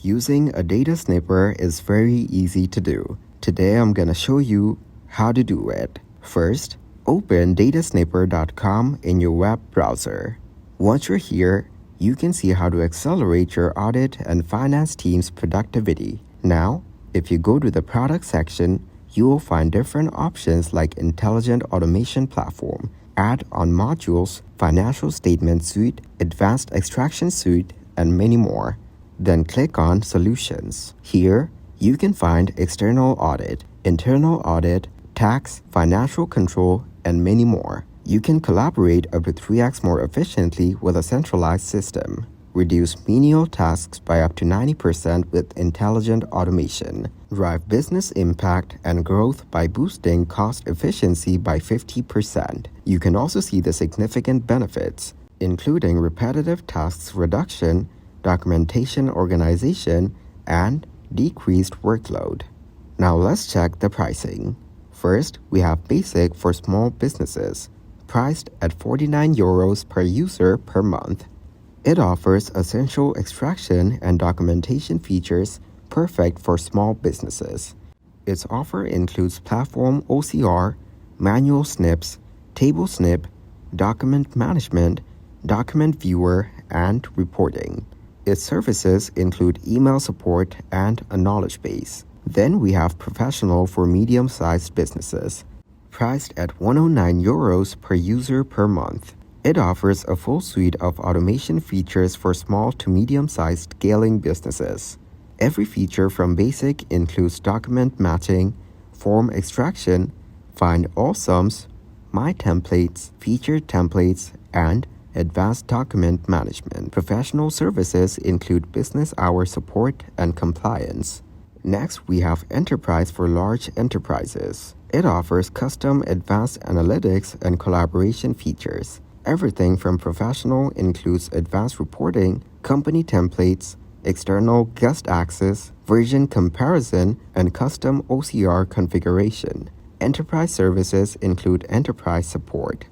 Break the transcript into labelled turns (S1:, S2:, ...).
S1: Using a Datasnipper is very easy to do. Today I'm gonna show you how to do it. First, open datasnipper.com in your web browser. Once you're here, you can see how to accelerate your audit and finance team's productivity. Now, if you go to the product section, you will find different options like Intelligent Automation Platform, Add-on Modules, Financial Statement Suite, Advanced Extraction Suite, and many more. Then click on Solutions. Here, you can find External Audit, Internal Audit, Tax, Financial Control, and many more. You can collaborate up to 3x more efficiently with a centralized system. Reduce menial tasks by up to 90% with intelligent automation. Drive business impact and growth by boosting cost efficiency by 50%. You can also see the significant benefits, including repetitive tasks reduction, documentation organization, and decreased workload. Now let's check the pricing. First, we have Basic for small businesses, priced at €49 per user per month. It offers essential extraction and documentation features perfect for small businesses. Its offer includes platform OCR, manual snips, table snip, document management, document viewer, and reporting. Its services include email support and a knowledge base. Then we have Professional for medium-sized businesses, priced at €109 per user per month. It offers a full suite of automation features for small to medium-sized scaling businesses. Every feature from Basic includes document matching, form extraction, find all sums, my templates, featured templates, and advanced document management. Professional services include business hour support and compliance. Next, we have Enterprise for large enterprises. It offers custom advanced analytics and collaboration features. Everything from Professional includes advanced reporting, company templates, external guest access, version comparison, and custom OCR configuration. Enterprise services include enterprise support,